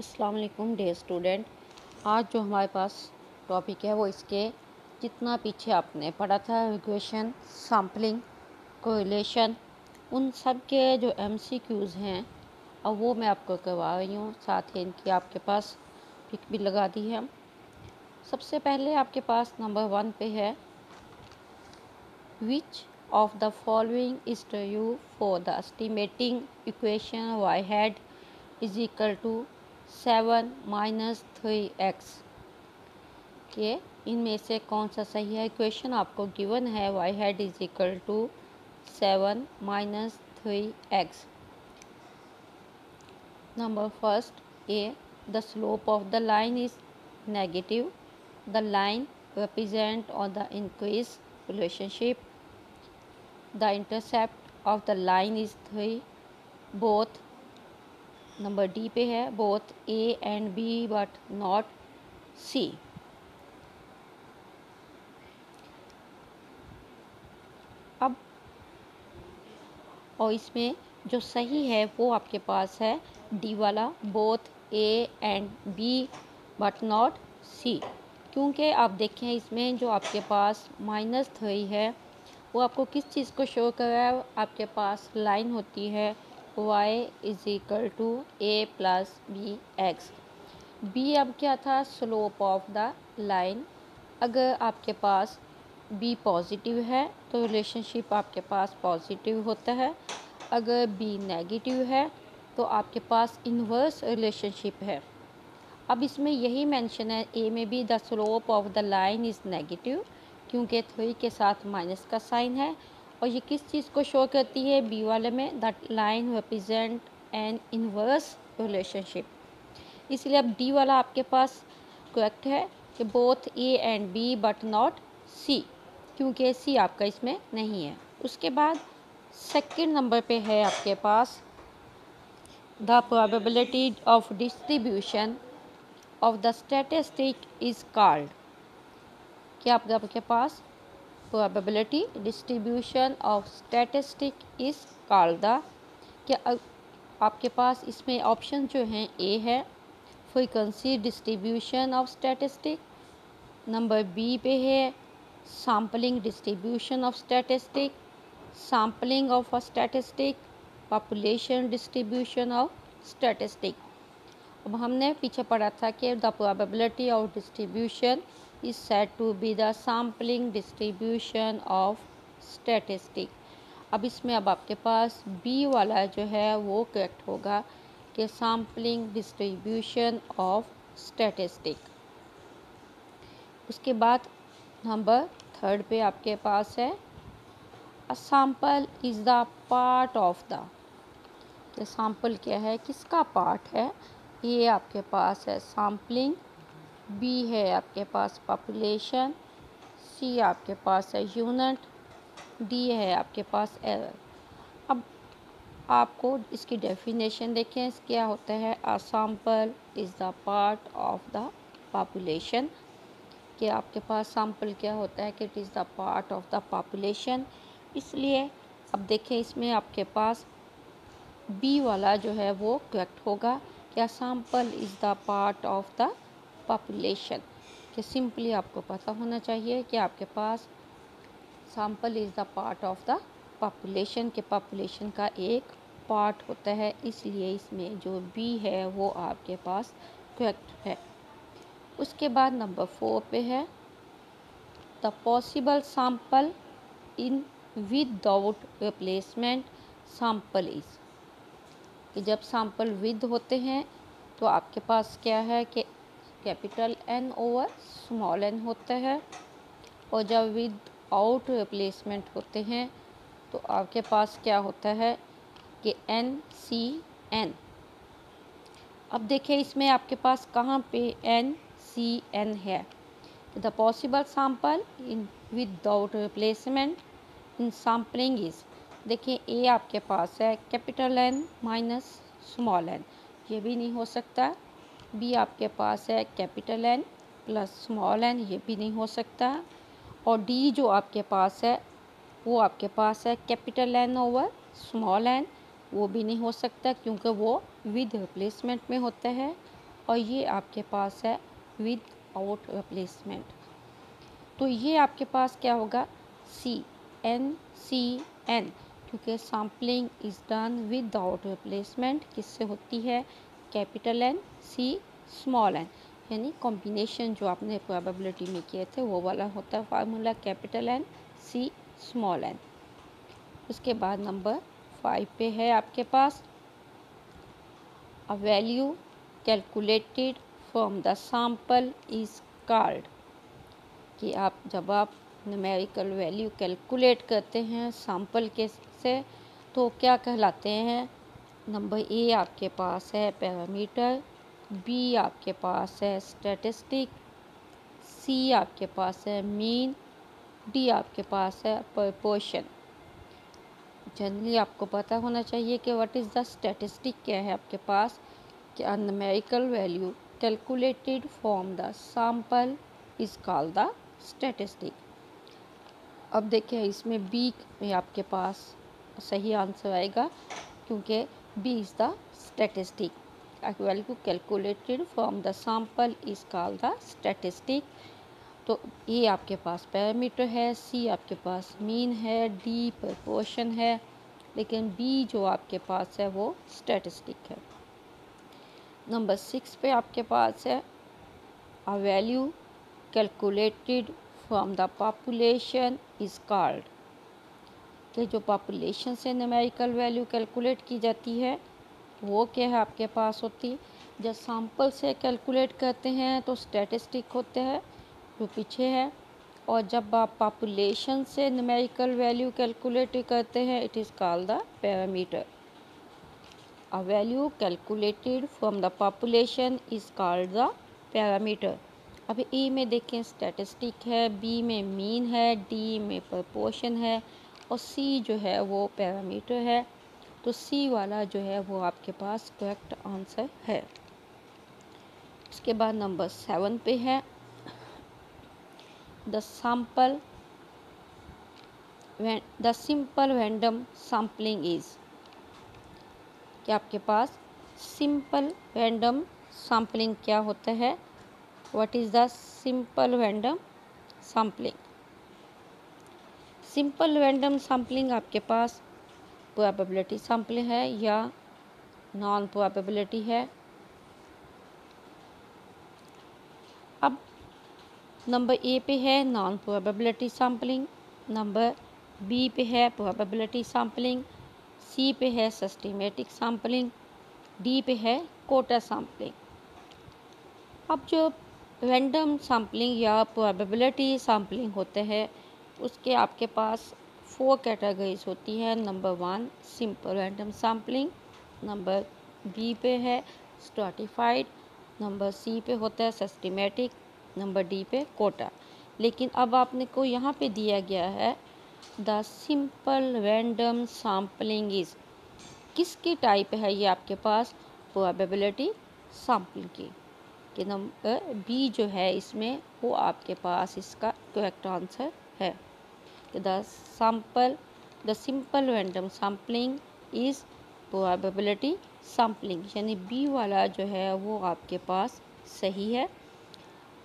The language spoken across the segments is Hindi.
अस्सलाम वालेकुम डियर स्टूडेंट। आज जो हमारे पास टॉपिक है वो इसके जितना पीछे आपने पढ़ा था इक्वेशन, सैम्पलिंग, कोरिलेशन, उन सब के जो MCQs हैं अब वो मैं आपको करवा रही हूँ। साथ ही इनकी आपके पास पिक भी लगा दी है। सबसे पहले आपके पास नंबर 1 पे है, which of the following is true for the estimating equation y hat is equal to 7 minus 3x के इनमें से कौन सा सही है। इक्वेशन आपको गिवन है y hat is equal to 7 minus 3x। Number first A, the slope of the line is negative, the line represent on the increase relationship, the intercept of the line is 3, both। Number D पे है, both A and B but not C. अब और इसमें जो सही है वो आपके पास है डी वाला, both A and B but not C. क्योंकि आप देखें इसमें जो आपके पास -3 है वो आपको किस चीज़ को शो कर रहा है। आपके पास लाइन होती है y is equal to a plus B X. B अब क्या था, स्लोप ऑफ द लाइन। अगर आपके पास बी पॉजिटिव है तो रिलेशनशिप आपके पास पॉजिटिव होता है, अगर बी नेगेटिव है तो आपके पास इन्वर्स रिलेशनशिप है। अब इसमें यही मेंशन है ए में भी, the slope of the line is negative, क्योंकि 3 के साथ माइनस का साइन है। और ये किस चीज़ को शो करती है, बी वाले में, the line represent an inverse relationship. इसलिए अब डी वाला आपके पास करेक्ट है कि both A and B but not C, क्योंकि सी आपका इसमें नहीं है। उसके बाद सेकंड नंबर पे है आपके पास, the probability of distribution of the statistic is called. क्या आपके पास probability distribution of statistic is called the, क्या आपके पास इसमें ऑप्शन जो हैं ए है frequency distribution of statistic, number B पे है sampling distribution of statistic, sampling of a statistic, population distribution of statistic. अब हमने पीछे पढ़ा था कि the probability of distribution is said to be the sampling distribution of statistic. अब इसमें अब आपके पास बी वाला जो है वो करेक्ट होगा कि सैम्पलिंग डिस्ट्रीब्यूशन ऑफ स्टैटिस्टिक। उसके बाद नंबर 3 पे आपके पास है, a sample is the part of the, कि सैम्पल क्या है, किसका पार्ट है। ये आपके पास है सैम्पलिंग, बी है आपके पास पॉपुलेशन, सी आपके पास है यूनिट, डी है आपके पास एरर। अब आपको इसकी डेफिनेशन देखें, क्या होता है, a sample is the part of the population, कि आपके पास सैम्पल क्या होता है कि it is the part of the population. इसलिए अब देखें इसमें आपके पास बी वाला जो है वो करेक्ट होगा, क्या sample is the part of the population. कि सिंपली आपको पता होना चाहिए कि आपके पास sample is the part of the population, के पॉपुलेशन का एक पार्ट होता है। इसलिए इसमें जो बी है वो आपके पास करेक्ट है। उसके बाद नंबर 4 पे है, the possible sample in without replacement sample is, कि जब सैम्पल विद होते हैं तो आपके पास क्या है कि capital N over small N होता है, और जब विद आउट रिप्लेसमेंट होते हैं तो आपके पास क्या होता है कि एन सी एन। अब देखिए इसमें आपके पास कहाँ पे एन सी एन है, the possible sample in without replacement in sampling is, देखिए ए आपके पास है capital N minus small N, ये भी नहीं हो सकता। बी आपके पास है capital N plus small N, ये भी नहीं हो सकता। और डी जो आपके पास है वो आपके पास है capital N over small N, वो भी नहीं हो सकता क्योंकि वो विद रिप्लेसमेंट में होता है। और ये आपके पास है विद आउट रिप्लेसमेंट। तो ये आपके पास क्या होगा, CN, क्योंकि sampling is done without replacement किससे होती है, capital N C small n, यानी कॉम्बिनेशन जो आपने प्रोबेबिलिटी में किए थे वो वाला होता है formula, capital N C small n। उसके बाद नंबर 5 पे है आपके पास a value calculated from the sample is called, कि जब आप न्यूमेरिकल वैल्यू कैलकुलेट करते हैं सैम्पल के से तो क्या कहलाते हैं। नंबर ए आपके पास है पैरामीटर, बी आपके पास है स्टैटिस्टिक, सी आपके पास है मीन, डी आपके पास है प्रोपोर्शन। जनरली आपको पता होना चाहिए कि व्हाट इज़ द स्टैटिस्टिक क्या है आपके पास, कि a numerical value calculated from the sample is called the statistic. अब देखिए इसमें बी में आपके पास सही आंसर आएगा, क्योंकि B is the statistic. Value calculated from the sample is called the statistic. तो ए आपके पास पैरामीटर है, सी आपके पास मीन है, डी प्रोपोर्शन है, लेकिन बी जो आपके पास है वो स्टैटिस्टिक है। नंबर 6 पे आपके पास है अ value calculated from the population is called, कि जो पॉपुलेशन से न्यूमेरिकल वैल्यू कैलकुलेट की जाती है वो क्या है आपके पास होती। जब सैम्पल से कैलकुलेट करते हैं तो स्टैटिस्टिक होते हैं जो पीछे है, और जब आप पॉपुलेशन से न्यूमेरिकल वैल्यू कैलकुलेट करते हैं it is called the parameter. A value calculated from the population is called the parameter. अभी ए में देखें स्टैटिस्टिक है, बी में मीन है, डी में प्रोपोर्शन है, और सी जो है वो पैरामीटर है। तो सी वाला जो है वो आपके पास करेक्ट आंसर है। उसके बाद नंबर 7 पे है the simple random sampling is, कि आपके पास सिंपल रैंडम सैम्पलिंग क्या होता है, what is the simple random sampling. Simple random sampling आपके पास प्रोबेबिलिटी सैम्पलिंग है या नॉन प्रोबेबिलिटी है। अब नंबर ए पे है non probability sampling, number B पे है प्रोबेबिलिटी सैम्पलिंग, सी पे है सिस्टेमेटिक सैम्पलिंग, डी पे है कोटा सैम्पलिंग। अब जो रैंडम सैम्पलिंग या प्रोबेबिलिटी सैम्पलिंग होते हैं उसके आपके पास 4 कैटेगरीज होती है। Number 1 simple random sampling, number B पे है स्ट्रैटिफाइड, नंबर सी पे होता है सिस्टेमेटिक, नंबर डी पे कोटा। लेकिन अब आपने को यहाँ पे दिया गया है the simple random sampling is, किसकी टाइप है ये आपके पास, प्रोबेबिलिटी सैम्पलिंग की, कि नंबर बी जो है इसमें वो आपके पास इसका करेक्ट आंसर है। The simple random sampling is probability sampling, यानी बी वाला जो है वो आपके पास सही है।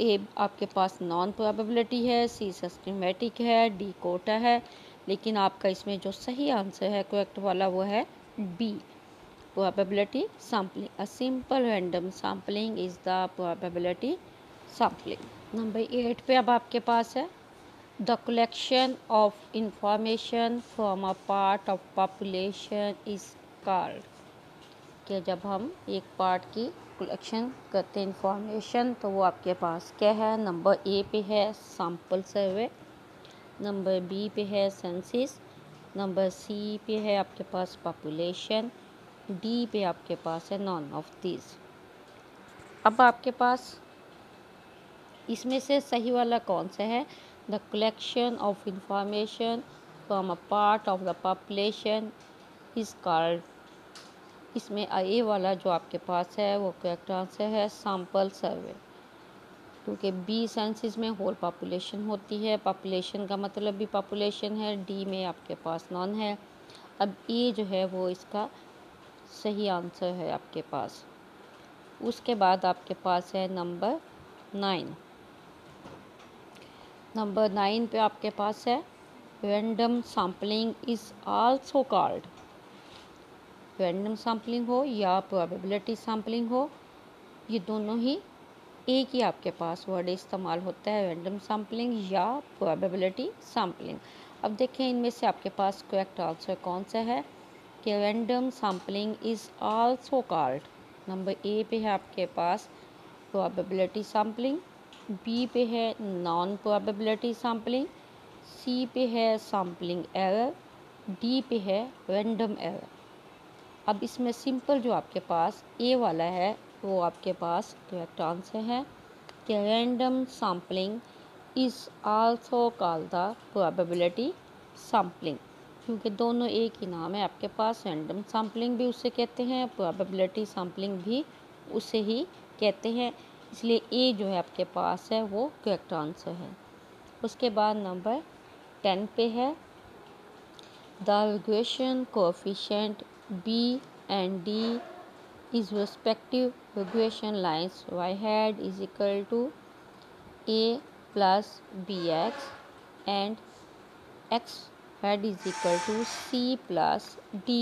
ए आपके पास नॉन प्रोबेबिलिटी है, सी सिस्टेमेटिक है, डी कोटा है, लेकिन आपका इसमें जो सही आंसर है करेक्ट वाला वो है B, probability sampling. A simple random sampling is the probability sampling. Number 8 पे अब आपके पास है the collection of information from a part of population is called, कि जब हम एक पार्ट की कलेक्शन करते हैं इंफॉर्मेशन तो वो आपके पास क्या है। नंबर ए पे है सैम्पल सर्वे, नंबर बी पे है सेंसिस, नंबर सी पे है आपके पास पॉपुलेशन, डी पे आपके पास है नॉन ऑफ दीज। अब आपके पास इसमें से सही वाला कौन सा है, the collection of information from a part of the population is called. इसमें ए वाला जो आपके पास है वो करेक्ट आंसर है सैम्पल सर्वे, क्योंकि बी सेंसिस में होल पॉपुलेशन होती है, पॉपुलेशन का मतलब भी पॉपुलेशन है, डी में आपके पास नॉन है। अब ए जो है वो इसका सही आंसर है आपके पास। उसके बाद आपके पास है नंबर 9। नंबर 9 पे आपके पास है random sampling is also called. Random sampling हो या प्रोबेबिलिटी सैम्पलिंग हो, ये दोनों ही एक ही आपके पास वर्ड इस्तेमाल होता है, रैंडम सैम्पलिंग या प्रोबेबिलिटी सैम्पलिंग। अब देखें इनमें से आपके पास करेक्ट आंसर कौन सा है कि random sampling is also called. Number A पे है आपके पास प्रोबेबिलिटी सैम्पलिंग, बी पे है नॉन प्रोबेबिलिटी सैम्पलिंग, सी पे है सैम्पलिंग एरर, डी पे है रैंडम एरर। अब इसमें सिंपल जो आपके पास ए वाला है वो आपके पास करेक्ट आंसर है कि random sampling is also called the probability sampling, क्योंकि दोनों एक ही नाम है आपके पास। रैंडम सैम्पलिंग भी उसे कहते हैं, प्रोबेबिलिटी सैम्पलिंग भी उसे ही कहते हैं, इसलिए ए जो है आपके पास है वो करेक्ट आंसर है। उसके बाद नंबर 10 पे है the regression coefficient B and D is respective regression lines y hat is equal to a plus bx and x hat is equal to c plus dy।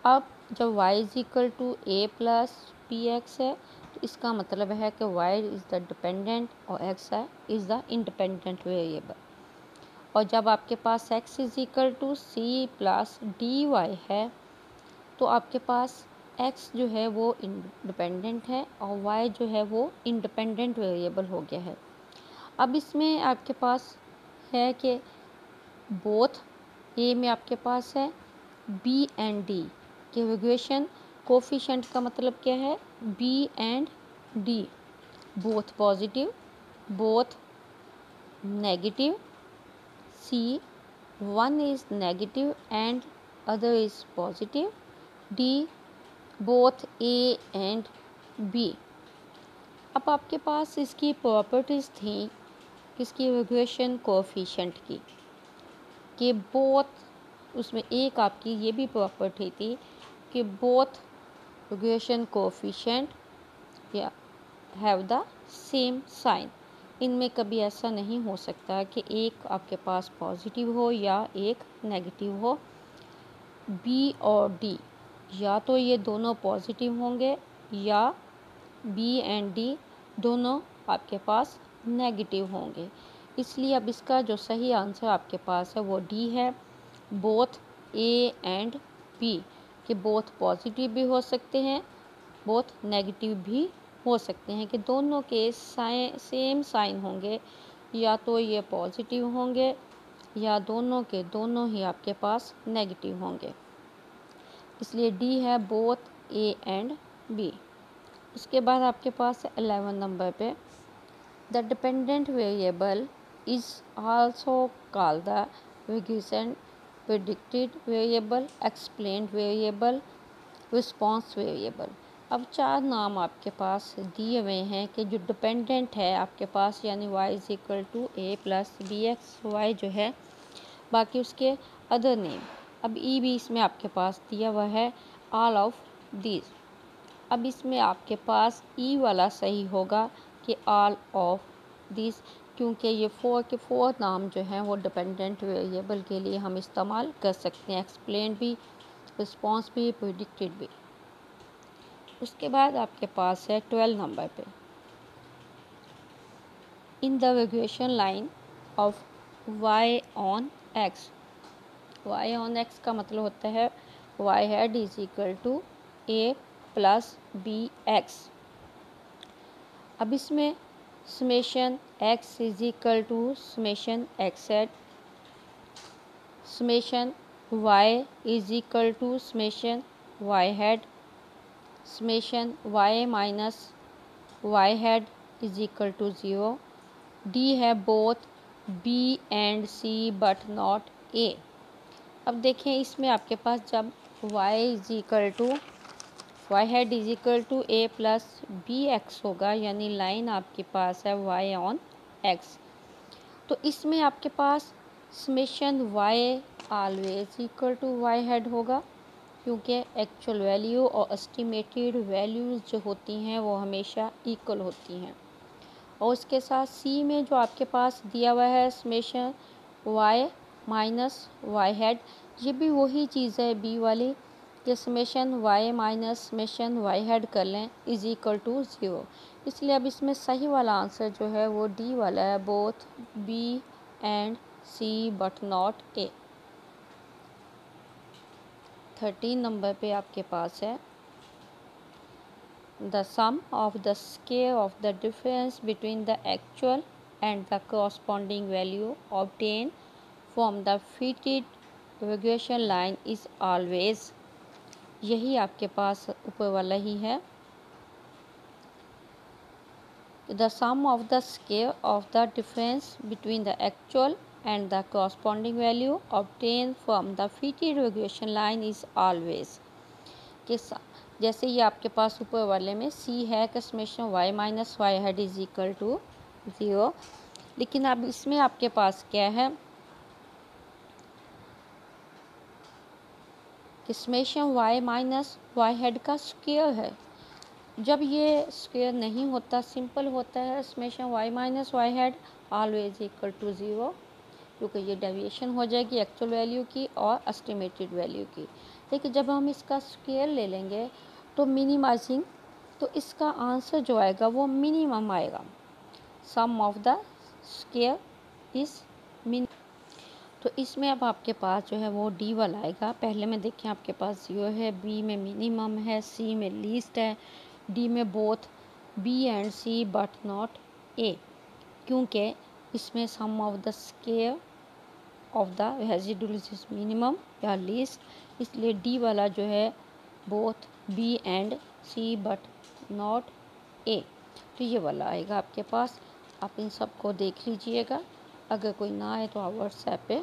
अब जब y is equal to a plus B X है तो इसका मतलब है कि y इज़ द डिपेंडेंट और x है इज़ द इंडिपेंडेंट वेरिएबल। और जब आपके पास x is equal to C plus D Y है तो आपके पास x जो है वो इंडिपेंडेंट है और y जो है वो इंडिपेंडेंट वेरिएबल हो गया है। अब इसमें आपके पास है कि बोथ ए में आपके पास है b एंड d के रिग्रेशन कोफिशिएंट का मतलब क्या है b and d both positive, both negative, C one is negative and other is positive, D both A and B। अब आपके पास इसकी प्रॉपर्टीज़ थी किसकी रिग्रेशन कोएफिशिएंट की कि बोथ, उसमें एक आपकी ये भी प्रॉपर्टी थी कि बोथ रिग्रेशन कोएफिशिएंट या हैव द सेम साइन। इनमें कभी ऐसा नहीं हो सकता कि एक आपके पास पॉजिटिव हो या एक नेगेटिव हो। बी और डी या तो ये दोनों पॉजिटिव होंगे या बी एंड डी दोनों आपके पास नेगेटिव होंगे। इसलिए अब इसका जो सही आंसर आपके पास है वो डी है। बोथ ए एंड बी कि बोथ पॉजिटिव भी हो सकते हैं, बोथ नेगेटिव भी हो सकते हैं, कि दोनों के सेम साइन होंगे, या तो ये पॉजिटिव होंगे या दोनों के दोनों ही आपके पास नेगेटिव होंगे। इसलिए डी है बोथ ए एंड बी। उसके बाद आपके पास 11 नंबर पे the dependent variable is also called the regression predicted variable, explained variable, response variable. अब 4 नाम आपके पास दिए हुए हैं कि जो डिपेंडेंट है आपके पास, यानी y is equal to A plus B X Y जो है, बाकी उसके अदर नेम। अब ई भी इसमें आपके पास दिया हुआ है ऑल ऑफ दीज। अब इसमें आपके पास ई वाला सही होगा कि ऑल ऑफ दीज, क्योंकि ये 4 के 4 नाम जो हैं वो डिपेंडेंट वेरिएबल के लिए हम इस्तेमाल कर सकते हैं, एक्सप्लेन भी, रिस्पॉन्स भी, प्रेडिक्टेड भी। उसके बाद आपके पास है 12 नंबर पे in the regression line of y on x। y on x का मतलब होता है y hat is equal to a plus B X. अब इसमें summation x is equal to summation x hat, summation y is equal to summation y hat, summation y minus y hat is equal to 0। D है both b and c but not a। अब देखें इसमें आपके पास जब y is equal to y hat is equal to a plus B X होगा, यानी लाइन आपके पास है y ऑन x, तो इसमें आपके पास summation y always equal to y hat होगा, क्योंकि एक्चुअल वैल्यू और एस्टिमेटेड वैल्यूज़ जो होती हैं वो हमेशा इक्वल होती हैं। और उसके साथ सी में जो आपके पास दिया हुआ है summation Y minus Y hat, ये भी वही चीज़ है बी वाली कि summation Y minus summation Y hat कर लें इज इक्वल टू 0। इसलिए अब इसमें सही वाला आंसर जो है वो डी वाला है, both B and C but not A. 13 number पे आपके पास है the sum of the square of the difference between the actual and the corresponding value obtained from the fitted regression line is always, यही आपके पास ऊपर वाला ही है। The sum of the square of the difference between the actual and the corresponding value obtained from the fitted regression line is always, कि जैसे ये आपके पास ऊपर वाले में सी है कि summation Y minus Y hat is equal to 0, लेकिन अब इसमें आपके पास क्या है कि summation Y minus Y hat का स्क्वायर है। जब ये स्क्वायर नहीं होता, सिंपल होता है summation Y minus Y hat always equal to 0, क्योंकि ये डेविएशन हो जाएगी एक्चुअल वैल्यू की और एस्टिमेटेड वैल्यू की। लेकिन जब हम इसका स्क्वायर ले लेंगे तो मिनिमाइजिंग, तो इसका आंसर जो आएगा वो मिनिमम आएगा। सम ऑफ द स्क्वायर इज मिन, तो इसमें अब आपके पास जो है वो डी वाला आएगा। पहले में देखें आपके पास 0 है, बी में मिनिमम है, सी में लीस्ट है, डी में both B and C but not A, क्योंकि इसमें sum of the square of the residual is minimum या लीस्ट, इसलिए डी वाला जो है both B and C but not A, तो ये वाला आएगा आपके पास। आप इन सब को देख लीजिएगा, अगर कोई ना आए तो आप व्हाट्सएप पे